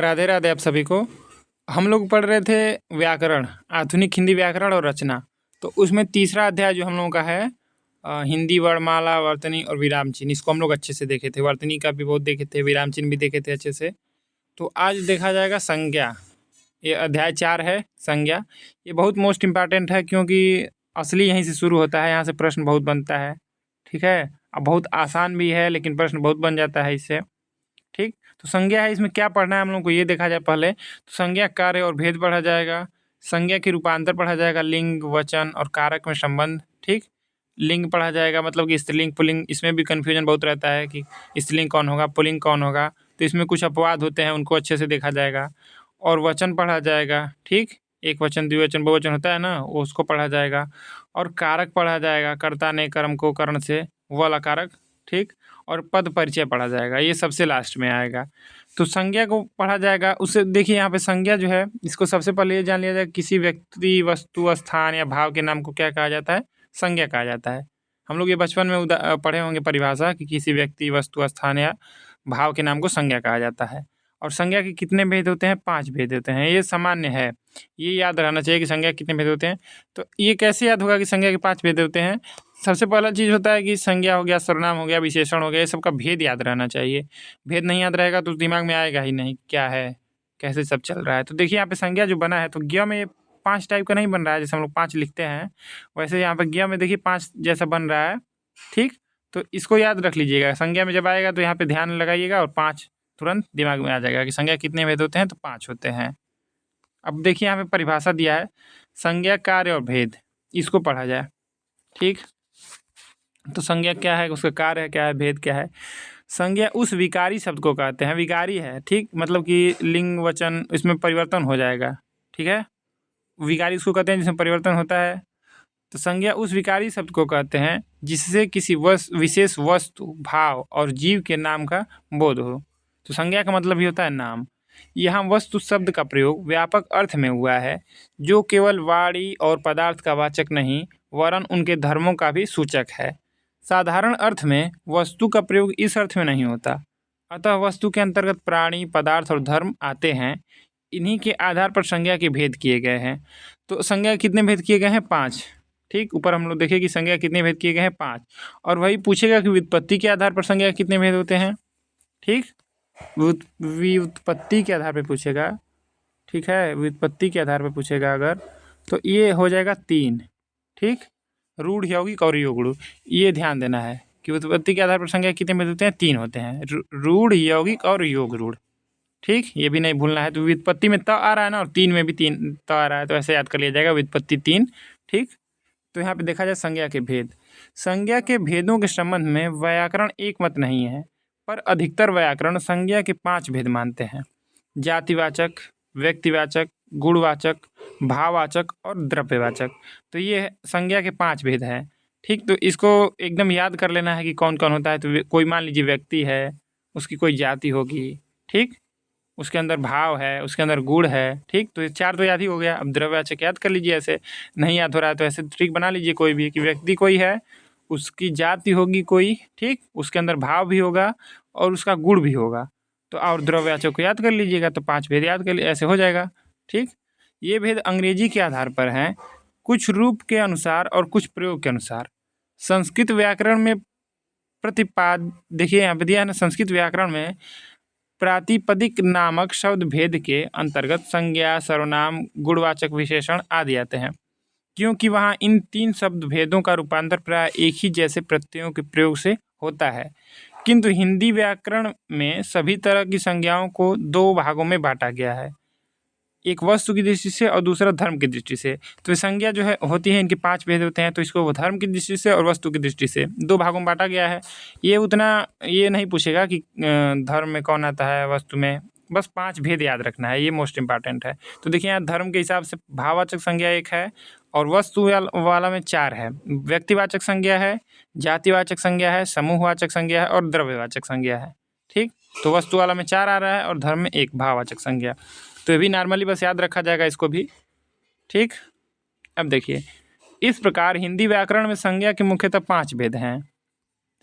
राधे राधे आप सभी को। हम लोग पढ़ रहे थे व्याकरण, आधुनिक हिंदी व्याकरण और रचना। तो उसमें तीसरा अध्याय जो हम लोगों का है हिंदी वर्णमाला, वर्तनी और विराम चिन्ह। इसको हम लोग अच्छे से देखे थे, वर्तनी का भी बहुत देखे थे, विराम चिन्ह भी देखे थे अच्छे से। तो आज देखा जाएगा संज्ञा। ये अध्याय 4 है संज्ञा। ये बहुत मोस्ट इम्पॉर्टेंट है क्योंकि असली यहीं से शुरू होता है, यहाँ से प्रश्न बहुत बनता है। ठीक है, अब बहुत आसान भी है लेकिन प्रश्न बहुत बन जाता है इससे। ठीक, तो संज्ञा है, इसमें क्या पढ़ना है हम लोग को ये देखा जाए पहले। तो संज्ञा, कार्य और भेद पढ़ा जाएगा। संज्ञा के रूपांतर पढ़ा जाएगा, लिंग, वचन और कारक में संबंध। ठीक, लिंग पढ़ा जाएगा मतलब कि स्त्रीलिंग पुल्लिंग, इसमें भी कन्फ्यूजन बहुत रहता है कि स्त्रीलिंग कौन होगा, पुल्लिंग कौन होगा। तो इसमें कुछ अपवाद होते हैं, उनको अच्छे से देखा जाएगा। और वचन पढ़ा जाएगा। ठीक, एक वचन, द्विवचन, बहुवचन होता है ना, वो उसको पढ़ा जाएगा। और कारक पढ़ा जाएगा, कर्ता ने कर्म को कर्ण से वाला कारक। ठीक, और पद परिचय पढ़ा जाएगा, ये सबसे लास्ट में आएगा। तो संज्ञा को पढ़ा जाएगा। उससे देखिए यहाँ पे संज्ञा जो है, इसको सबसे पहले ये जान लिया जाए, किसी व्यक्ति, वस्तु, स्थान या भाव के नाम को क्या कहा जाता है? संज्ञा कहा जाता है। हम लोग ये बचपन में पढ़े होंगे परिभाषा कि किसी व्यक्ति, वस्तु, स्थान या भाव के नाम को संज्ञा कहा जाता है। और संज्ञा के कितने भेद होते हैं? 5 भेद होते हैं। ये सामान्य है, ये याद रहना चाहिए कि संज्ञा के कितने भेद होते हैं। तो ये कैसे याद होगा कि संज्ञा के 5 भेद होते हैं? सबसे पहला चीज़ होता है कि संज्ञा हो गया, सर्वनाम हो गया, विशेषण हो गया, ये सबका भेद याद रहना चाहिए। भेद नहीं याद रहेगा तो दिमाग में आएगा ही नहीं क्या है, कैसे सब चल रहा है। तो देखिए यहाँ पे संज्ञा जो बना है, तो ज्ञ में 5 टाइप का नहीं बन रहा है, जैसे हम लोग 5 लिखते हैं वैसे यहाँ पे ज्ञ में देखिए 5 जैसा बन रहा है। ठीक, तो इसको याद रख लीजिएगा। संज्ञा में जब आएगा तो यहाँ पे ध्यान लगाइएगा और 5 तुरंत दिमाग में आ जाएगा कि संज्ञा कितने भेद होते हैं, तो 5 होते हैं। अब देखिए यहाँ पे परिभाषा दिया है, संज्ञा, कार्य और भेद, इसको पढ़ा जाए। ठीक, तो संज्ञा क्या है, उसका कार्य क्या है, भेद क्या है। संज्ञा उस विकारी शब्द को कहते हैं, विकारी है। ठीक, मतलब कि लिंग, वचन, इसमें परिवर्तन हो जाएगा। ठीक है, विकारी उसको कहते हैं जिसमें परिवर्तन होता है। तो संज्ञा उस विकारी शब्द को कहते हैं जिससे किसी विशेष वस्तु, भाव और जीव के नाम का बोध हो। तो संज्ञा का मतलब ही होता है नाम। यहाँ वस्तु शब्द का प्रयोग व्यापक अर्थ में हुआ है, जो केवल वाणी और पदार्थ का वाचक नहीं वरन उनके धर्मों का भी सूचक है। साधारण अर्थ में वस्तु का प्रयोग इस अर्थ में नहीं होता, अतः वस्तु के अंतर्गत प्राणी, पदार्थ और धर्म आते हैं। इन्हीं के आधार पर संज्ञा के भेद किए गए हैं। तो संज्ञा कितने भेद किए गए हैं? 5। ठीक, ऊपर हम लोग देखें कि संज्ञा कितने भेद किए गए हैं? 5। और वही पूछेगा कि व्युत्पत्ति के आधार पर संज्ञा कितने भेद होते हैं। ठीक, व्युत्पत्ति के आधार पर पूछेगा। ठीक है, व्युत्पत्ति के आधार पर पूछेगा अगर, तो ये हो जाएगा 3। ठीक, रूढ़, यौगिक और योग रूढ़, ये ध्यान देना है कि व्युत्पत्ति के आधार पर संज्ञा कितने भेद होते हैं? 3 होते हैं, रूढ़, यौगिक और योग रूढ़। ठीक, ये भी नहीं भूलना है। तो व्युत्पत्ति में त आ रहा है ना, और 3 में भी 3 त आ रहा है, तो ऐसे याद कर लिया जाएगा, व्युत्पत्ति 3। ठीक, तो यहाँ पे देखा जाए संज्ञा के भेद। संज्ञा के भेदों के संबंध में व्याकरण एक मत नहीं है, पर अधिकतर व्याकरण संज्ञा के 5 भेद मानते हैं: जातिवाचक, व्यक्तिवाचक, गुणवाचक, भाववाचक और द्रव्यवाचक। तो ये संज्ञा के 5 भेद हैं। ठीक, तो इसको एकदम याद कर लेना है कि कौन कौन होता है। तो कोई मान लीजिए व्यक्ति है, उसकी कोई जाति होगी। ठीक, उसके अंदर भाव है, उसके अंदर गुण है। ठीक, तो ये 4 तो याद ही हो गया। अब द्रव्यवाचक याद कर लीजिए, ऐसे नहीं याद हो रहा है तो ऐसे ट्रिक बना लीजिए कोई भी, कि व्यक्ति कोई है, उसकी जाति होगी कोई। ठीक, उसके अंदर भाव भी होगा और उसका गुण भी होगा। तो और द्रव्यवाचक को याद कर लीजिएगा, तो 5 भेद याद कर ऐसे हो जाएगा। ठीक, ये भेद अंग्रेजी के आधार पर हैं, कुछ रूप के अनुसार और कुछ प्रयोग के अनुसार। संस्कृत व्याकरण में देखिए यहाँ पे दिया है ना, संस्कृत व्याकरण में प्रातिपदिक नामक शब्द भेद के अंतर्गत संज्ञा, सर्वनाम, गुणवाचक, विशेषण आदि आते हैं, क्योंकि वहाँ इन 3 शब्द भेदों का रूपांतर प्राय एक ही जैसे प्रत्ययों के प्रयोग से होता है। किंतु हिंदी व्याकरण में सभी तरह की संज्ञाओं को 2 भागों में बांटा गया है, एक वस्तु की दृष्टि से और दूसरा धर्म की दृष्टि से। तो संज्ञा जो है होती है, इनके 5 भेद होते हैं। तो इसको धर्म की दृष्टि से और वस्तु की दृष्टि से 2 भागों में बांटा गया है। ये उतना ये नहीं पूछेगा कि धर्म में कौन आता है, वस्तु में, बस 5 भेद याद रखना है, ये मोस्ट इंपॉर्टेंट है। तो देखिए यहाँ धर्म के हिसाब से भाववाचक संज्ञा 1 है और वस्तु वाला में 4 है। व्यक्तिवाचक संज्ञा है, जातिवाचक संज्ञा है, समूहवाचक संज्ञा है और द्रव्यवाचक संज्ञा है। ठीक, तो वस्तु वाला में 4 आ रहा है और धर्म में 1 भाववाचक संज्ञा। तो ये भी नॉर्मली बस याद रखा जाएगा इसको भी। ठीक, अब देखिए, इस प्रकार हिंदी व्याकरण में संज्ञा के मुख्यतः 5 भेद हैं।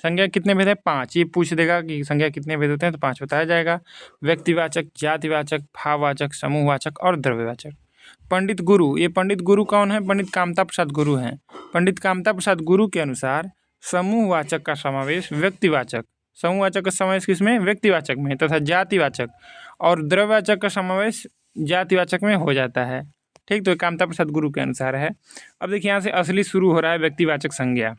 संज्ञा कितने भेद है? 5। ये पूछ देगा कि संज्ञा कितने भेद होते हैं तो 5 बताया जाएगा। व्यक्तिवाचक, जातिवाचक, भाववाचक, समूहवाचक और द्रव्यवाचक। पंडित गुरु, ये पंडित गुरु कौन है? पंडित कामता प्रसाद गुरु हैं। पंडित कामता प्रसाद गुरु के अनुसार समूहवाचक का समावेश व्यक्तिवाचक, समूहवाचक का समावेश किसमें? व्यक्तिवाचक में, तथा जातिवाचक और द्रव्यवाचक का समावेश जातिवाचक में हो जाता है। ठीक, तो कामता प्रसाद गुरु के अनुसार है। अब देखिए यहाँ से असली शुरू हो रहा है व्यक्तिवाचक संज्ञा।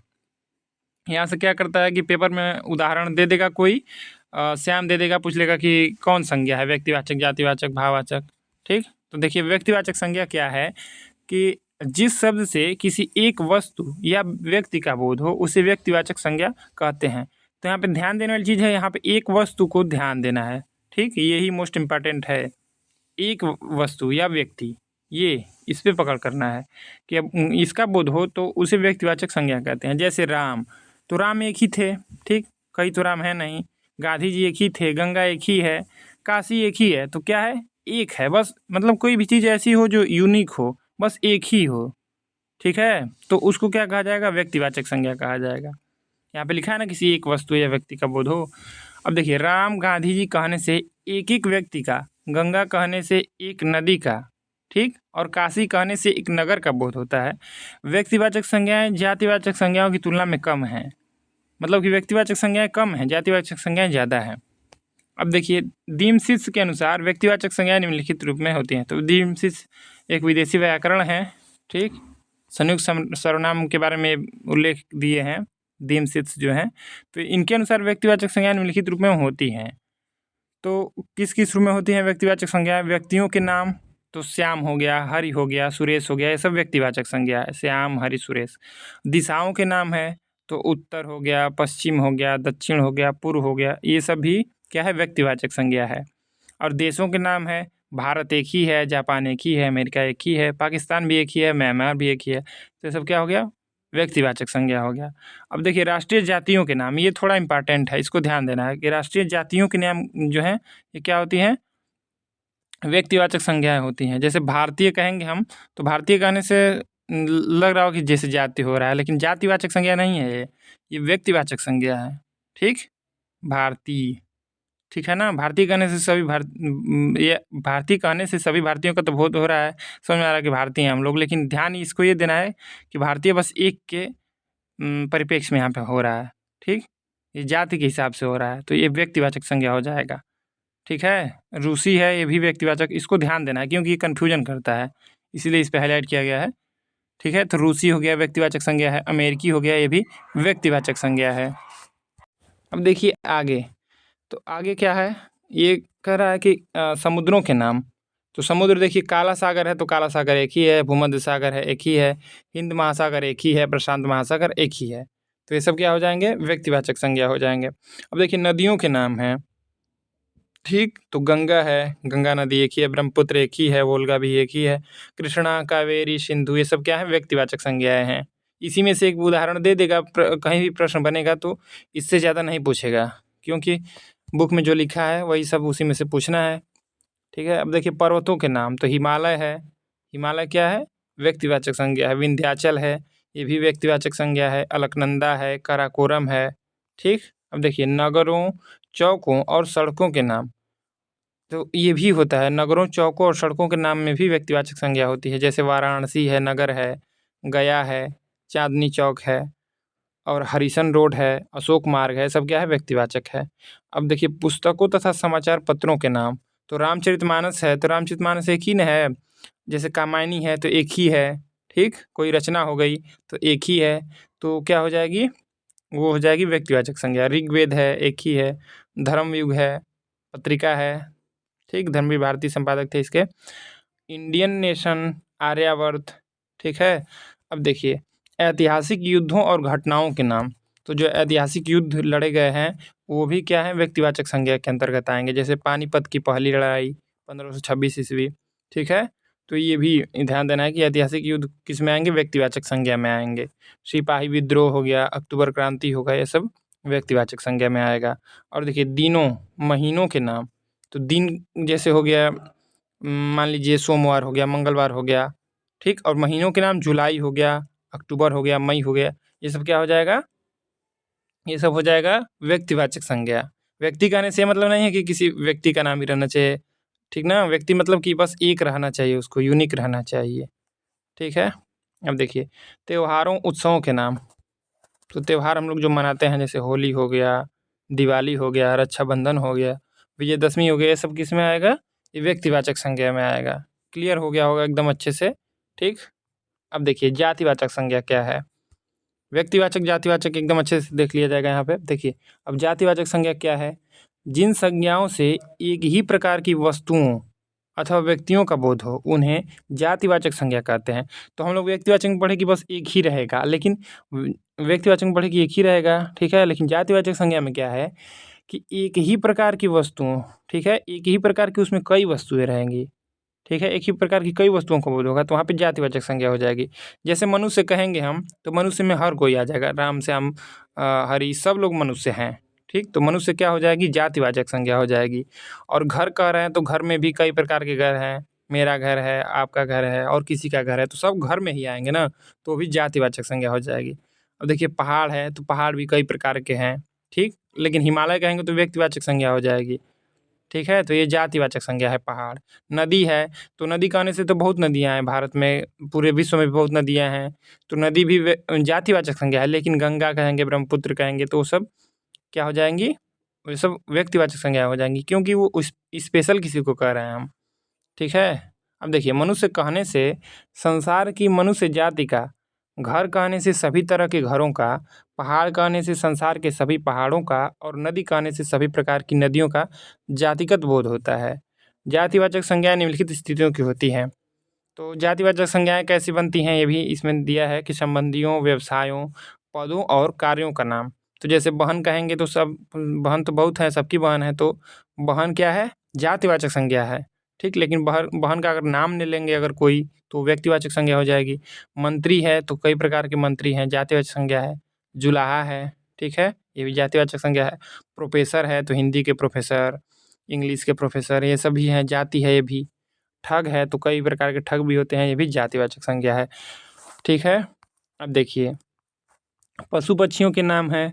यहाँ से क्या करता है कि पेपर में उदाहरण दे देगा कोई, श्याम दे देगा, पूछ लेगा कि कौन संज्ञा है? व्यक्तिवाचक, जातिवाचक, भाववाचक। ठीक, तो देखिए व्यक्तिवाचक संज्ञा क्या है कि जिस शब्द से किसी एक वस्तु या व्यक्ति का बोध हो उसे व्यक्तिवाचक संज्ञा कहते हैं। तो यहाँ पे ध्यान देने वाली चीज़ है, यहाँ पे एक वस्तु को ध्यान देना है। ठीक, यही मोस्ट इम्पॉर्टेंट है। एक वस्तु या व्यक्ति, ये इस पे पकड़ करना है कि अब इसका बोध हो तो उसे व्यक्तिवाचक संज्ञा कहते हैं। जैसे राम, तो राम एक ही थे। ठीक, कई तो राम है नहीं। गांधी जी एक ही थे, गंगा एक ही है, काशी एक ही है। तो क्या है? एक है बस। मतलब कोई भी चीज़ ऐसी हो जो यूनिक हो, बस एक ही हो। ठीक है, तो उसको क्या कहा जाएगा? व्यक्तिवाचक संज्ञा कहा जाएगा। यहाँ पे लिखा है ना, किसी एक वस्तु या व्यक्ति का बोध हो। अब देखिए, राम गांधी जी कहने से एक एक व्यक्ति का, गंगा कहने से एक नदी का, ठीक, और काशी कहने से एक नगर का बोध होता है। व्यक्तिवाचक संज्ञाएं जातिवाचक संज्ञाओं की तुलना में कम हैं। मतलब कि व्यक्तिवाचक संज्ञाएं कम हैं, जातिवाचक संज्ञाएं ज़्यादा हैं। अब देखिए, दीमशिस के अनुसार व्यक्तिवाचक संज्ञाएं निम्नलिखित रूप में होती हैं। तो दीमशिस एक विदेशी व्याकरण है। ठीक, संयुक्त सर्वनाम के बारे में उल्लेख दिए हैं दीमशिस जो हैं। तो इनके अनुसार व्यक्तिवाचक संज्ञाएं निम्नलिखित रूप में होती हैं। तो किस किस रूप में होती हैं व्यक्तिवाचक संज्ञाएं? व्यक्तियों के नाम, तो श्याम हो गया, हरि हो गया, सुरेश हो गया, ये सब व्यक्तिवाचक संज्ञा है। श्याम, हरि, सुरेश। दिशाओं के नाम है, तो उत्तर हो गया, पश्चिम हो गया, दक्षिण हो गया, पूर्व हो गया, ये सब भी क्या है? व्यक्तिवाचक संज्ञा है। और देशों के नाम है, भारत एक ही है, जापान एक ही है, अमेरिका एक ही है, पाकिस्तान भी एक ही है, म्यांमार भी एक ही है। तो ये सब क्या हो गया? व्यक्तिवाचक संज्ञा हो गया। अब देखिए राष्ट्रीय जातियों के नाम, ये थोड़ा इंपॉर्टेंट है, इसको ध्यान देना है कि राष्ट्रीय जातियों के नाम जो हैं ये क्या होती हैं? व्यक्तिवाचक संज्ञाएं होती हैं। जैसे भारतीय कहेंगे हम, तो भारतीय कहने से लग रहा हो कि जैसे जाति हो रहा है, लेकिन जातिवाचक संज्ञा नहीं है ये व्यक्तिवाचक संज्ञा है। ठीक, भारतीय, ठीक है ना। भारतीय कहने से सभी ये भारतीय कहने से सभी भारतीयों का तो बोध हो रहा है, समझ में आ रहा है कि भारतीय हैं हम लोग, लेकिन ध्यान इसको ये देना है कि भारतीय बस एक के परिप्रेक्ष्य में यहाँ पे हो रहा है। ठीक, ये जाति के हिसाब से हो रहा है, तो ये व्यक्तिवाचक संज्ञा हो जाएगा। ठीक है, रूसी है, ये भी व्यक्तिवाचक, इसको ध्यान देना है क्योंकि ये कन्फ्यूजन करता है, इसीलिए इस पे हाईलाइट किया गया है। ठीक है, तो रूसी हो गया, व्यक्तिवाचक संज्ञा है। अमेरिकी हो गया, ये भी व्यक्तिवाचक संज्ञा है। अब देखिए आगे, तो आगे क्या है? ये कह रहा है कि समुद्रों के नाम। तो समुद्र देखिए, काला सागर है तो काला सागर एक ही है, भूमध्य सागर है एक ही है, हिंद महासागर एक ही है, प्रशांत महासागर एक ही है। तो ये सब क्या हो जाएंगे? व्यक्तिवाचक संज्ञा हो जाएंगे। अब देखिए नदियों के नाम हैं। ठीक, तो गंगा है, गंगा नदी एक ही है, ब्रह्मपुत्र एक ही है, वोल्गा भी एक ही है, कृष्णा, कावेरी, सिंधु, ये सब क्या है? व्यक्तिवाचक संज्ञाएं हैं। इसी में से एक उदाहरण दे देगा, कहीं भी प्रश्न बनेगा तो इससे ज़्यादा नहीं पूछेगा, क्योंकि बुक में जो लिखा है वही सब उसी में से पूछना है। ठीक है, अब देखिए पर्वतों के नाम, तो हिमालय है, हिमालय क्या है? व्यक्तिवाचक संज्ञा है। विंध्याचल है, ये भी व्यक्तिवाचक संज्ञा है। अलकनंदा है, काराकोरम है। ठीक, अब देखिए नगरों, चौकों और सड़कों के नाम, तो ये भी होता है। नगरों, चौकों और सड़कों के नाम में भी व्यक्तिवाचक संज्ञा होती है। जैसे वाराणसी है, नगर है, गया है, चांदनी चौक है, और हरिशन रोड है, अशोक मार्ग है, सब क्या है? व्यक्तिवाचक है। अब देखिए पुस्तकों तथा समाचार पत्रों के नाम, तो रामचरितमानस है, तो रामचरितमानस एक ही न है। जैसे कामायनी है तो एक ही है। ठीक, कोई रचना हो गई तो एक ही है, तो क्या हो जाएगी? वो हो जाएगी व्यक्तिवाचक संज्ञा। ऋग्वेद है, एक ही है। धर्मयुग है, पत्रिका है। ठीक, धर्मवीर भारती संपादक थे इसके। Indian nation, Aryavarta. ठीक है, अब देखिए ऐतिहासिक युद्धों और घटनाओं के नाम, तो जो ऐतिहासिक युद्ध लड़े गए हैं वो भी क्या है? व्यक्तिवाचक संज्ञा के अंतर्गत आएंगे। जैसे पानीपत की पहली लड़ाई 1526 ईस्वी। ठीक है, तो ये भी ध्यान देना है कि ऐतिहासिक युद्ध किस में आएंगे? व्यक्तिवाचक संज्ञा में आएंगे। सिपाही विद्रोह हो गया, अक्टूबर क्रांति हो गया, ये सब व्यक्तिवाचक संज्ञा में आएगा। और देखिए दिनों, महीनों के नाम, तो दिन जैसे हो गया, मान लीजिए सोमवार हो गया, मंगलवार हो गया। ठीक, और महीनों के नाम जुलाई हो गया, अक्टूबर हो गया, मई हो गया, ये सब क्या हो जाएगा? ये सब हो जाएगा व्यक्तिवाचक संज्ञा। व्यक्ति कहने से मतलब नहीं है कि किसी व्यक्ति का नाम ही रहना चाहिए, ठीक ना। व्यक्ति मतलब कि बस एक रहना चाहिए, उसको यूनिक रहना चाहिए, ठीक है। अब देखिए त्योहारों उत्सवों के नाम। तो त्योहार हम लोग जो मनाते हैं जैसे होली हो गया, दिवाली हो गया, रक्षाबंधन हो गया, विजयदशमी हो गया, ये सब किस में आएगा? ये व्यक्तिवाचक संज्ञा में आएगा। क्लियर हो गया होगा एकदम अच्छे से, ठीक। अब देखिए जातिवाचक संज्ञा क्या है। व्यक्तिवाचक जातिवाचक एकदम अच्छे से देख लिया जाएगा यहाँ पे। देखिए अब जातिवाचक संज्ञा क्या है? जिन संज्ञाओं से एक ही प्रकार की वस्तुओं अथवा व्यक्तियों का बोध हो उन्हें जातिवाचक संज्ञा कहते हैं। तो हम लोग व्यक्तिवाचक में पढ़े कि बस एक ही रहेगा, लेकिन व्यक्तिवाचक में पढ़े कि एक ही रहेगा, ठीक है। लेकिन जातिवाचक संज्ञा में क्या है कि एक ही प्रकार की वस्तुओं, ठीक है, एक ही प्रकार की उसमें कई वस्तुएं रहेंगी, ठीक है, एक ही प्रकार की कई वस्तुओं का बोध होगा, तो वहाँ पे जातिवाचक संज्ञा हो जाएगी। जैसे मनुष्य कहेंगे हम, तो मनुष्य में हर कोई आ जाएगा, राम श्याम हरि सब लोग मनुष्य हैं, ठीक। तो मनुष्य क्या हो जाएगी? जातिवाचक संज्ञा हो जाएगी। और घर कह रहे हैं तो घर में भी कई प्रकार के घर हैं, मेरा घर है, आपका घर है और किसी का घर है, तो सब घर में ही आएंगे ना, तो भी जातिवाचक संज्ञा हो जाएगी। अब देखिए पहाड़ है तो पहाड़ भी कई प्रकार के हैं, ठीक। लेकिन हिमालय कहेंगे तो व्यक्तिवाचक संज्ञा हो जाएगी, ठीक है। तो ये जातिवाचक संज्ञा है पहाड़। नदी है तो नदी कहने से तो बहुत नदियाँ हैं भारत में, पूरे विश्व में भी बहुत नदियाँ हैं, तो नदी भी जातिवाचक संज्ञा है। लेकिन गंगा कहेंगे, ब्रह्मपुत्र कहेंगे तो वो सब क्या हो जाएंगी? वो सब व्यक्तिवाचक संज्ञा हो जाएंगी, क्योंकि वो उस स्पेशल किसी को कह रहे हैं हम, ठीक है। अब देखिए मनुष्य कहने से संसार की मनुष्य जाति का, घर कहने से सभी तरह के घरों का, पहाड़ कहने से संसार के सभी पहाड़ों का और नदी कहने से सभी प्रकार की नदियों का जातिगत बोध होता है। जातिवाचक संज्ञाएं निम्नलिखित स्थितियों की होती हैं। तो जातिवाचक संज्ञाएं कैसी बनती हैं ये भी इसमें दिया है कि संबंधियों, व्यवसायों, पदों और कार्यों का नाम। तो जैसे बहन कहेंगे तो सब बहन तो बहुत है, सबकी बहन है, तो बहन क्या है? जातिवाचक संज्ञा है, ठीक। लेकिन बहन बहन का अगर नाम ले लेंगे अगर कोई, तो व्यक्तिवाचक संज्ञा हो जाएगी। मंत्री है तो कई प्रकार के मंत्री हैं, जातिवाचक संज्ञा है। जुलाहा है, ठीक है, ये भी जातिवाचक संज्ञा है। प्रोफेसर है तो हिंदी के प्रोफेसर, इंग्लिश के प्रोफेसर, ये सब भी हैं, जाति है ये भी। ठग है तो कई प्रकार के ठग भी होते हैं, ये भी जातिवाचक संज्ञा है, ठीक है। अब देखिए पशु पक्षियों के नाम है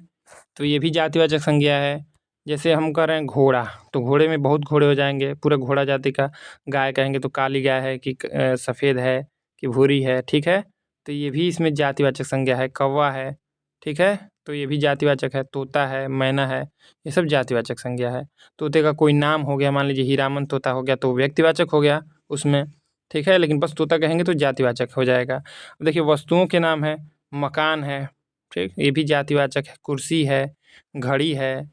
तो ये भी जातिवाचक संज्ञा है। जैसे हम कह रहे हैं घोड़ा, तो घोड़े में बहुत घोड़े हो जाएंगे, पूरा घोड़ा जाति का। गाय कहेंगे तो काली गाय है कि सफ़ेद है कि भूरी है, ठीक है। तो ये भी इसमें जातिवाचक संज्ञा है। कौवा है, ठीक है, तो ये भी जातिवाचक है। तोता है, मैना है, ये सब जातिवाचक संज्ञा है। तोते का कोई नाम हो गया, मान लीजिए हीरामन तोता हो गया, तो व्यक्तिवाचक हो गया उसमें, ठीक है। लेकिन बस तोता कहेंगे तो जातिवाचक हो जाएगा। देखिए वस्तुओं के नाम है, मकान है, ठीक, ये भी जातिवाचक है। कुर्सी है, घड़ी है,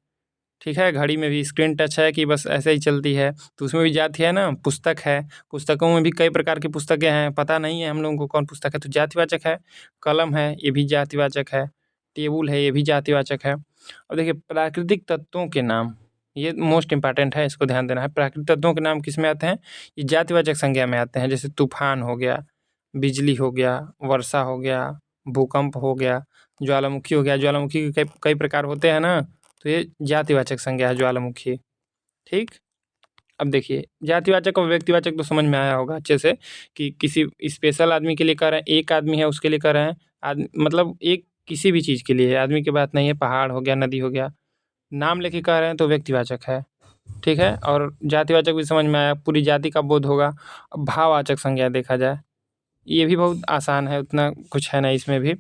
ठीक है, घड़ी में भी स्क्रीन टच है कि बस ऐसे ही चलती है, तो उसमें भी जाति है ना। पुस्तक है, पुस्तकों में भी कई प्रकार की पुस्तकें हैं, पता नहीं है हम लोगों को कौन पुस्तक है, तो जातिवाचक है। कलम है, ये भी जातिवाचक है। टेबुल है, ये भी जातिवाचक है। और देखिए प्राकृतिक तत्वों के नाम, ये मोस्ट इंपॉर्टेंट है, इसको ध्यान देना है। प्राकृतिक तत्वों के नाम किस में आते हैं? ये जातिवाचक संज्ञा में आते हैं। जैसे तूफान हो गया, बिजली हो गया, वर्षा हो गया, भूकंप हो गया, ज्वालामुखी हो गया। ज्वालामुखी के कई कई प्रकार होते हैं ना, तो ये जातिवाचक संज्ञा है ज्वालामुखी, ठीक। अब देखिए जातिवाचक और व्यक्तिवाचक तो समझ में आया होगा अच्छे से कि किसी स्पेशल आदमी के लिए कर रहे हैं, एक आदमी है उसके लिए कर रहे हैं। आदमी मतलब एक किसी भी चीज़ के लिए है, आदमी की बात नहीं है। पहाड़ हो गया, नदी हो गया, नाम लेके कह रहे हैं तो व्यक्तिवाचक है, ठीक है। और जातिवाचक भी समझ में आया, पूरी जाति का बोध होगा। अब भाववाचक संज्ञा देखा जाए, ये भी बहुत आसान है, उतना कुछ है नहीं इसमें भी।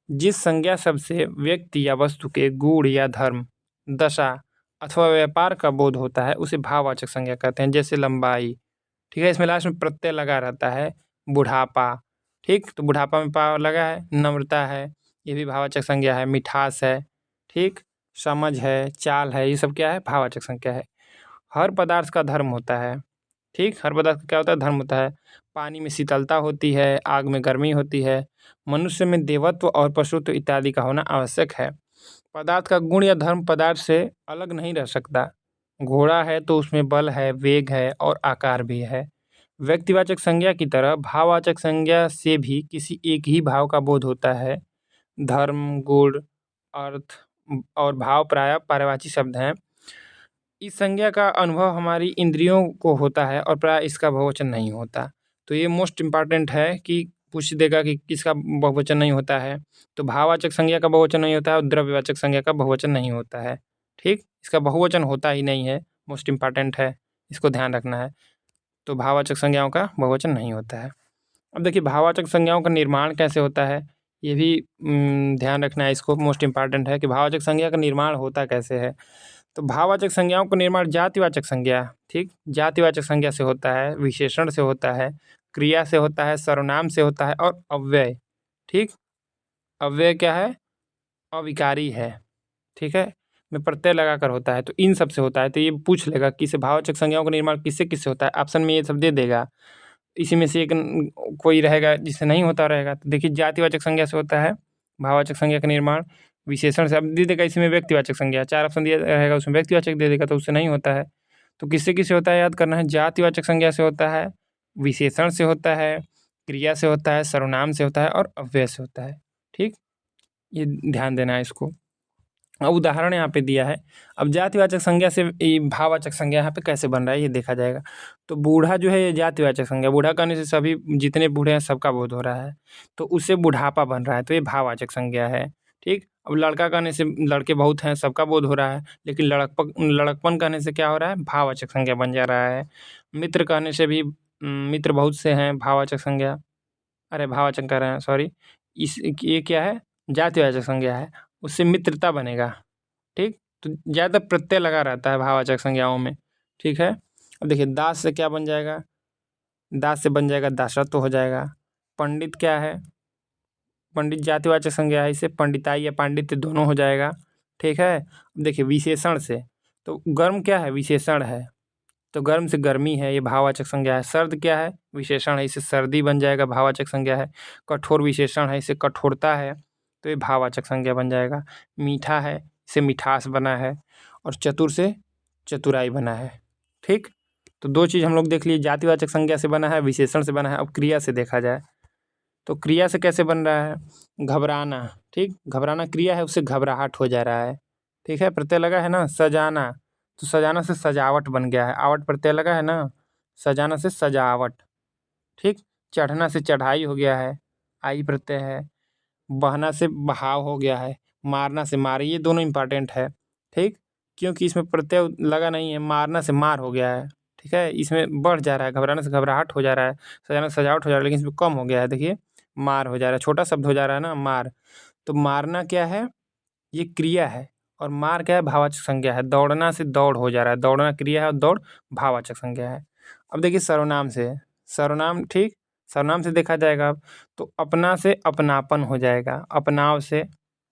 जिस संज्ञा शब्द से व्यक्ति या वस्तु के गुण या धर्म, दशा अथवा व्यापार का बोध होता है उसे भाववाचक संज्ञा कहते हैं। जैसे लंबाई, ठीक है, इसमें लास्ट में प्रत्यय लगा रहता है। बुढ़ापा, ठीक, तो बुढ़ापा में पा लगा है। नम्रता है, ये भी भाववाचक संज्ञा है। मिठास है, ठीक, समझ है, चाल है, ये सब क्या है? भाववाचक संज्ञा है। हर पदार्थ का धर्म होता है, ठीक, हर पदार्थ का क्या होता है? धर्म होता है। पानी में शीतलता होती है, आग में गर्मी होती है, मनुष्य में देवत्व और पशुत्व इत्यादि का होना आवश्यक है। पदार्थ का गुण या धर्म पदार्थ से अलग नहीं रह सकता। घोड़ा है तो उसमें बल है, वेग है और आकार भी है। व्यक्तिवाचक संज्ञा की तरह भाववाचक संज्ञा से भी किसी एक ही भाव का बोध होता है। धर्म, गुण, अर्थ और भाव प्रायः पर्यायवाची शब्द हैं। इस संज्ञा का अनुभव हमारी इंद्रियों को होता है और प्राय इसका बहुवचन नहीं होता। तो ये मोस्ट इम्पॉर्टेंट है कि पूछ देगा कि किसका बहुवचन नहीं होता है, तो भाववाचक संज्ञा का बहुवचन नहीं होता है और द्रव्यवाचक संज्ञा का बहुवचन नहीं होता है। ठीक, इसका बहुवचन होता ही नहीं है, मोस्ट इम्पॉर्टेंट है, इसको ध्यान रखना है। तो भाववाचक संज्ञाओं का बहुवचन नहीं होता है। अब देखिए भाववाचक संज्ञाओं का निर्माण कैसे होता है, ये भी ध्यान रखना है, इसको मोस्ट इम्पॉर्टेंट है कि भाववाचक संज्ञा का निर्माण होता कैसे है। तो भाववाचक संज्ञाओं का निर्माण जातिवाचक संज्ञा, ठीक, जातिवाचक संज्ञा से होता है, विशेषण से होता है, क्रिया से होता है, सर्वनाम से होता है और अव्यय। ठीक, अव्यय क्या है, अविकारी है, ठीक है, में प्रत्यय लगाकर होता है, तो इन सब से होता है। तो ये पूछ लेगा कि भाववाचक संज्ञाओं का निर्माण किससे किससे होता है, ऑप्शन में ये सब दे देगा, इसी में से एक कोई रहेगा जिससे नहीं होता रहेगा। तो देखिए जातिवाचक संज्ञा से होता है भाववाचक संज्ञा का निर्माण, विशेषण से अब दे देगा, इसमें व्यक्तिवाचक संज्ञा, 4 ऑप्शन दिया रहेगा उसमें व्यक्तिवाचक दे देगा, तो उससे नहीं होता है। तो किससे किससे होता है याद करना है, जातिवाचक संज्ञा से होता है, विशेषण से होता है, क्रिया से होता है, सर्वनाम से होता है और अव्यय से होता है। ठीक, ये ध्यान देना है इसको। अब उदाहरण यहाँ पे दिया है। अब जातिवाचक संज्ञा से भाववाचक संज्ञा यहाँ पे कैसे बन रहा है ये देखा जाएगा। तो बूढ़ा जो है ये जातिवाचक संज्ञा, बूढ़ा कहने से सभी जितने बूढ़े हैं सबका बोध हो रहा है, तो उससे बुढ़ापा बन रहा है, तो ये भाववाचक संज्ञा है। ठीक, अब लड़का कहने से लड़के बहुत हैं सबका बोध हो रहा है, लेकिन लड़कपन कहने से क्या हो रहा है, भाववाचक संज्ञा बन जा रहा है। मित्र कहने से भी मित्र बहुत से हैं, भाववाचक संज्ञा, अरे भाववाचक कह रहे हैं, सॉरी, इस ये क्या है, जातिवाचक संज्ञा है, उससे मित्रता बनेगा। ठीक, तो ज़्यादा प्रत्यय लगा रहता है भाववाचक संज्ञाओं में। ठीक है, अब देखिए दास से क्या बन जाएगा, दास से बन जाएगा दासत्व हो जाएगा। पंडित क्या है, पंडित जातिवाचक संज्ञा है, इससे पंडिताई या पांडित्य दोनों हो जाएगा। ठीक है, अब देखिए विशेषण से, तो गर्म क्या है, विशेषण है, तो गर्म से गर्मी है, ये भाववाचक संज्ञा है। सर्द क्या है, विशेषण है, इससे सर्दी बन जाएगा, भाववाचक संज्ञा है। कठोर विशेषण है, इससे कठोरता है, तो ये भाववाचक संज्ञा बन जाएगा। मीठा है, इससे मिठास बना है, और चतुर से चतुराई बना है। ठीक, तो 2 चीज़ हम लोग देख लिए, जातिवाचक संज्ञा से बना है, विशेषण से बना है। अब क्रिया से देखा जाए, तो क्रिया से कैसे बन रहा है, घबराना। ठीक, घबराना क्रिया है, उससे घबराहट हो जा रहा है। ठीक है, प्रत्यय लगा है ना, सजाना, तो सजाना से सजावट बन गया है, आवट प्रत्यय लगा है ना, सजाना से सजावट। ठीक, चढ़ना से चढ़ाई हो गया है, आई प्रत्यय है। बहना से बहाव हो गया है, मारना से मार, ये दोनों इंपॉर्टेंट है। ठीक, क्योंकि इसमें प्रत्यय लगा नहीं है, मारना से मार हो गया है। ठीक है, इसमें बढ़ जा रहा है, घबराने से घबराहट हो जा रहा है, सजाना से सजावट हो जा रहा है, लेकिन इसमें कम हो गया है, देखिए मार हो जा रहा है, छोटा शब्द हो जा रहा है ना, मार। तो मारना क्या है, ये क्रिया है, और मार क्या है, भाववाचक संज्ञा है। दौड़ना से दौड़ हो जा रहा है, दौड़ना क्रिया है और दौड़ भाववाचक संज्ञा है। अब देखिए सर्वनाम से, सर्वनाम, ठीक, सर्वनाम से देखा जाएगा अब, तो अपना से अपनापन हो जाएगा, अपनाव से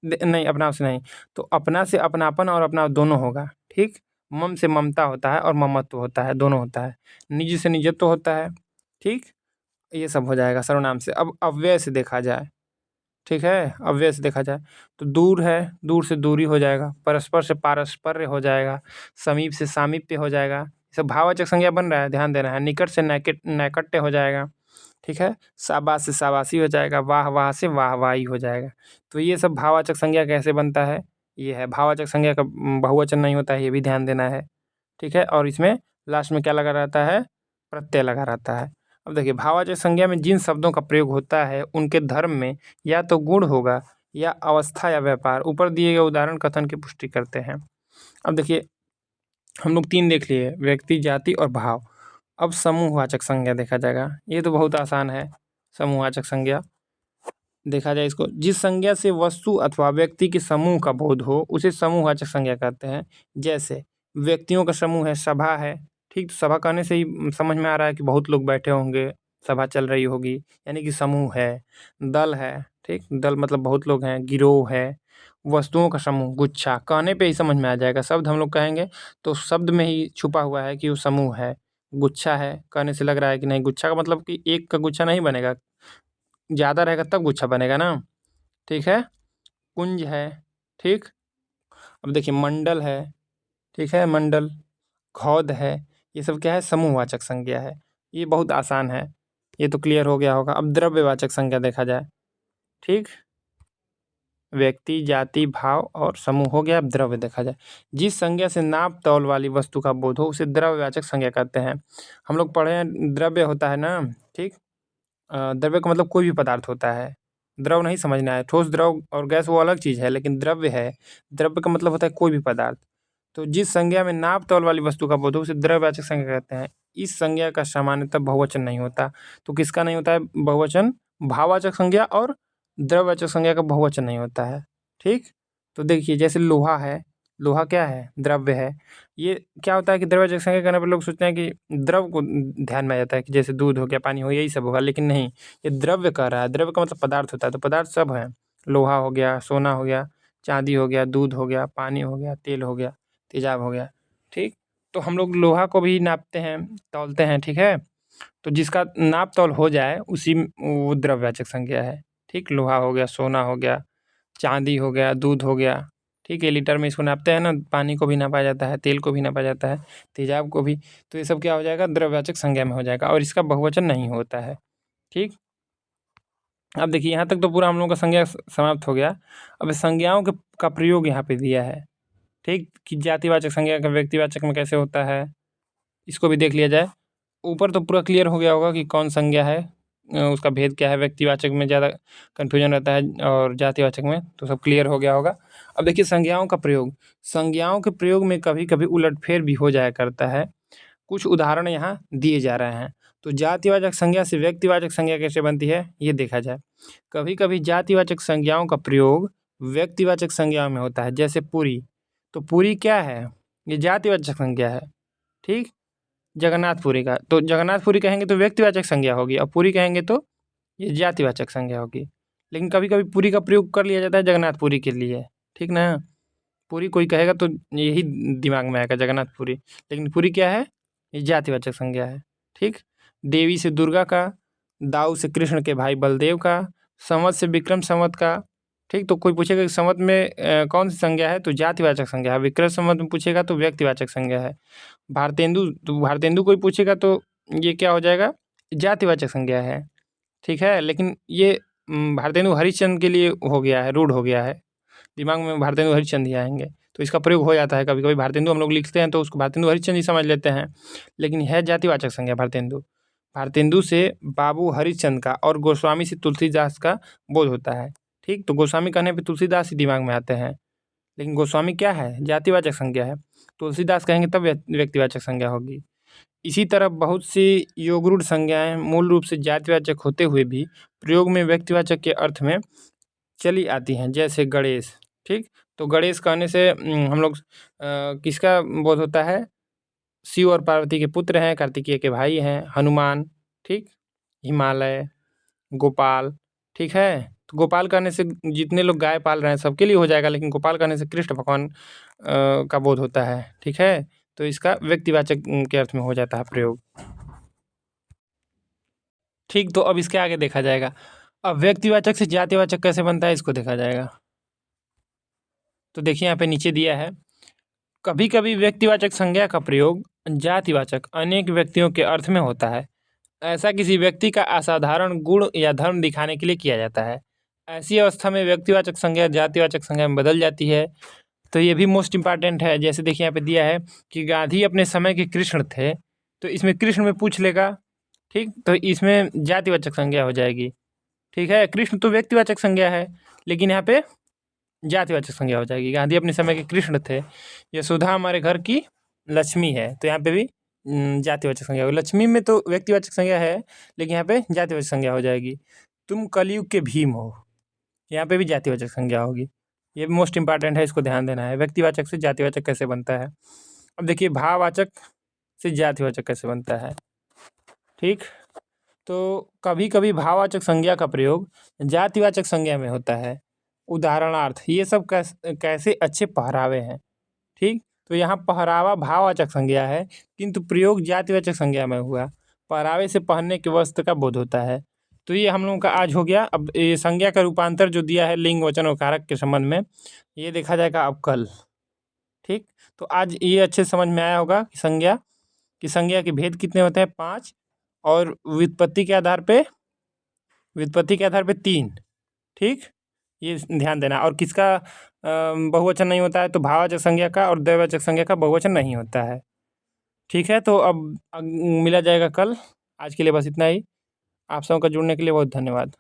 नहीं, अपनाव से नहीं, तो अपना से अपनापन और अपनाव दोनों होगा। ठीक, मम से ममता होता है और ममत्व होता है, दोनों होता है। निज से निजत्व होता है। ठीक, ये सब हो जाएगा सर्वनाम से। अब अव्यय से देखा जाए, ठीक है, अव्यय से देखा जाए, तो दूर है, दूर से दूरी हो जाएगा, परस्पर से पारस्पर्य हो जाएगा, समीप से सामीप्य हो जाएगा, सब भाववाचक संज्ञा बन रहा है, ध्यान देना है। निकट से नैकट्य हो जाएगा। ठीक है, शाबाश से शाबाशी हो जाएगा, वाह वाह से वाहवाही हो जाएगा। तो ये सब भाववाचक संज्ञा कैसे बनता है, ये है भाववाचक संज्ञा का बहुवचन नहीं होता है, ये भी ध्यान देना है। ठीक है, और इसमें लास्ट में क्या लगा रहता है, प्रत्यय लगा रहता है। अब देखिए भाववाचक संज्ञा में जिन शब्दों का प्रयोग होता है उनके धर्म में या तो गुण होगा या अवस्था या व्यापार, ऊपर दिए गए उदाहरण कथन की पुष्टि करते हैं। अब देखिए हम लोग 3 देख लिए, व्यक्ति, जाति और भाव। अब समूहवाचक संज्ञा देखा जाएगा, ये तो बहुत आसान है। समूहवाचक संज्ञा देखा जाए, इसको जिस संज्ञा से वस्तु अथवा व्यक्ति के समूह का बोध हो उसे समूहवाचक संज्ञा कहते हैं। जैसे व्यक्तियों का समूह है, सभा है। ठीक, तो सभा कहने से ही समझ में आ रहा है कि बहुत लोग बैठे होंगे, सभा चल रही होगी, यानी कि समूह है। दल है, ठीक, दल मतलब बहुत लोग हैं। गिरोह है, वस्तुओं का समूह। गुच्छा कहने पे ही समझ में आ जाएगा, शब्द हम लोग कहेंगे तो शब्द में ही छुपा हुआ है कि वो समूह है। गुच्छा है कहने से लग रहा है कि नहीं, गुच्छा का मतलब कि एक का गुच्छा नहीं बनेगा, ज़्यादा रहेगा तब गुच्छा बनेगा ना। ठीक है, कुंज है। ठीक, अब देखिए मंडल है, ठीक है, मंडल, घौद है, ये सब क्या है, समूहवाचक संज्ञा है। ये बहुत आसान है, ये तो क्लियर हो गया होगा। अब द्रव्यवाचक संज्ञा देखा जाए, ठीक, व्यक्ति, जाति, भाव और समूह हो गया। अब द्रव्य देखा जाए, जिस संज्ञा से नाप तौल वाली वस्तु का बोध हो उसे द्रव्यवाचक संज्ञा कहते हैं। हम लोग पढ़े हैं द्रव्य होता है ना, ठीक, द्रव्य का मतलब कोई भी पदार्थ होता है, द्रव नहीं समझना है। ठोस, द्रव और गैस वो अलग चीज़ है, लेकिन द्रव्य है, द्रव्य का मतलब होता है कोई भी पदार्थ। तो जिस संज्ञा में नाप तौल वाली वस्तु का बोध हो उसे द्रव्यवाचक संज्ञा कहते हैं। इस संज्ञा का सामान्यतः बहुवचन नहीं होता। तो किसका नहीं होता है बहुवचन? भाववाचक संज्ञा और द्रव्यवाचक संज्ञा का बहुवचन नहीं होता है। ठीक, तो देखिए जैसे लोहा है, लोहा क्या है? द्रव्य है। ये क्या होता है कि द्रव्यवाचक संज्ञा करने पर लोग सोचते हैं कि द्रव को ध्यान में आ जाता है कि जैसे दूध हो गया, पानी हो, यही सब होगा, लेकिन नहीं, ये द्रव्य कह रहा है। द्रव्य का मतलब पदार्थ होता है, तो पदार्थ सब है। लोहा हो गया, सोना हो गया, चांदी हो गया, दूध हो गया, पानी हो गया, तेल हो गया, तेजाब हो गया। ठीक, तो हम लोग लोहा को भी नापते हैं, तौलते हैं। ठीक है, तो जिसका नाप तौल हो जाए उसी वो द्रव्यवाचक संज्ञा है। ठीक, लोहा हो गया, सोना हो गया, चांदी हो गया, दूध हो गया। ठीक है, लीटर में इसको नापते हैं ना, पानी को भी नापा जाता है, तेल को भी नापा जाता है, तेजाब को भी। तो ये सब क्या हो जाएगा? द्रव्यवाचक संज्ञा में हो जाएगा, और इसका बहुवचन नहीं होता है। ठीक, अब देखिए यहाँ तक तो पूरा हम लोगों का संज्ञा समाप्त हो गया। अब संज्ञाओं के का प्रयोग यहाँ पे दिया है। ठीक, कि जातिवाचक संज्ञा का व्यक्तिवाचक में कैसे होता है, इसको भी देख लिया जाए। ऊपर तो पूरा क्लियर हो गया होगा कि कौन संज्ञा है, उसका भेद क्या है। व्यक्तिवाचक में ज़्यादा कन्फ्यूजन रहता है और जातिवाचक में तो सब क्लियर हो गया होगा। अब देखिए संज्ञाओं का प्रयोग। संज्ञाओं के प्रयोग में कभी कभी उलटफेर भी हो जाया करता है। कुछ उदाहरण यहाँ दिए जा रहे हैं। तो जातिवाचक संज्ञा से व्यक्तिवाचक संज्ञा कैसे बनती है ये देखा जाए। कभी कभी जातिवाचक संज्ञाओं का प्रयोग व्यक्तिवाचक संज्ञाओं में होता है, जैसे पूरी। तो पूरी क्या है? ये जातिवाचक संज्ञा है। ठीक, जगन्नाथपुरी का, तो जगन्नाथपुरी कहेंगे तो व्यक्तिवाचक संज्ञा होगी, और पुरी कहेंगे तो ये जातिवाचक संज्ञा होगी। लेकिन कभी कभी पुरी का प्रयोग कर लिया जाता है जगन्नाथपुरी के लिए। ठीक ना, पुरी कोई कहेगा तो यही दिमाग में आएगा जगन्नाथपुरी, लेकिन पुरी क्या है? ये जातिवाचक संज्ञा है। ठीक, देवी से दुर्गा का, दाऊ से कृष्ण के भाई बलदेव का, संवत से विक्रम संवत का। ठीक, तो कोई पूछेगा कि संवत में कौन सी संज्ञा है, तो जातिवाचक संज्ञा है। विक्रम संवत में पूछेगा तो व्यक्तिवाचक संज्ञा है। भारतेंदु, तो भारतेंदु कोई पूछेगा तो ये क्या हो जाएगा? जातिवाचक संज्ञा है। ठीक है, लेकिन ये भारतेंदु हरिश्चंद्र के लिए हो गया है, रूढ़ हो गया है, दिमाग में भारतेंदु हरिश्चंद्र ही आएंगे, तो इसका प्रयोग हो जाता है। कभी कभी भारतेंदु हम लोग लिखते हैं तो उसको भारतेंदु हरिश्चंद्र ही समझ लेते हैं, लेकिन है जातिवाचक संज्ञा भारतेंदु। भारतेंदु से बाबू हरिश्चंद्र का और गोस्वामी से तुलसीदास का बोध होता है। ठीक, तो गोस्वामी कहने पे तुलसीदास ही दिमाग में आते हैं, लेकिन गोस्वामी क्या है? जातिवाचक संज्ञा है। तुलसीदास कहेंगे तब व्यक्तिवाचक संज्ञा होगी। इसी तरह बहुत सी योगरूढ़ संज्ञाएं मूल रूप से जातिवाचक होते हुए भी प्रयोग में व्यक्तिवाचक के अर्थ में चली आती हैं, जैसे गणेश। ठीक, तो गणेश कहने से हम लोग किसका बोध होता है? शिव और पार्वती के पुत्र हैं, कार्तिकेय के भाई हैं, हनुमान। ठीक, हिमालय, गोपाल। ठीक है, तो गोपाल कहने से जितने लोग गाय पाल रहे हैं सबके लिए हो जाएगा, लेकिन गोपाल कहने से कृष्ण भगवान का बोध होता है। ठीक है, तो इसका व्यक्तिवाचक के अर्थ में हो जाता है प्रयोग। ठीक, तो अब इसके आगे देखा जाएगा। अब व्यक्तिवाचक से जातिवाचक कैसे बनता है इसको देखा जाएगा। तो देखिए यहाँ पे नीचे दिया है, कभी कभी व्यक्तिवाचक संज्ञा का प्रयोग जातिवाचक अनेक व्यक्तियों के अर्थ में होता है। ऐसा किसी व्यक्ति का असाधारण गुण या धर्म दिखाने के लिए किया जाता है। ऐसी अवस्था में व्यक्तिवाचक संज्ञा जातिवाचक संज्ञा में बदल जाती है। तो ये भी मोस्ट इंपॉर्टेंट है। जैसे देखिए यहाँ पे दिया है कि गांधी अपने समय के कृष्ण थे, तो इसमें कृष्ण में पूछ लेगा। ठीक, तो इसमें जातिवाचक संज्ञा हो जाएगी। ठीक है, कृष्ण तो व्यक्तिवाचक संज्ञा है, लेकिन यहाँ पे जातिवाचक संज्ञा हो जाएगी। गांधी अपने समय के कृष्ण थे, यशोदा हमारे घर की लक्ष्मी है, तो यहाँ पे भी जातिवाचक संज्ञा होगी। लक्ष्मी में तो व्यक्तिवाचक संज्ञा है, लेकिन यहाँ पे जातिवाचक संज्ञा हो जाएगी। तुम कलयुग के भीम हो, यहाँ पे भी जातिवाचक संज्ञा होगी। ये मोस्ट इंपॉर्टेंट है, इसको ध्यान देना है। व्यक्तिवाचक से जातिवाचक कैसे बनता है। अब देखिए भाववाचक से जातिवाचक कैसे बनता है। ठीक, तो कभी कभी भाववाचक संज्ञा का प्रयोग जातिवाचक संज्ञा में होता है। उदाहरणार्थ ये सब कैसे अच्छे पहरावे हैं। ठीक, तो यहाँ पहरावा भाववाचक संज्ञा है, किंतु प्रयोग जातिवाचक संज्ञा में हुआ। पहरावे से पहनने के वस्त्र का बोध होता है। तो ये हम लोगों का आज हो गया। अब ये संज्ञा का रूपांतर जो दिया है लिंग वचन और कारक के संबंध में, ये देखा जाएगा अब कल। ठीक, तो आज ये अच्छे समझ में आया होगा कि संज्ञा के भेद कितने होते हैं? 5, और व्युत्पत्ति के आधार पे 3। ठीक, ये ध्यान देना। और किसका बहुवचन नहीं होता है? तो भाववाचक संज्ञा का और द्वयवाचक संज्ञा का बहुवचन नहीं होता है। ठीक है, तो अब मिला जाएगा कल। आज के लिए बस इतना ही। आप सबका जुड़ने के लिए बहुत धन्यवाद।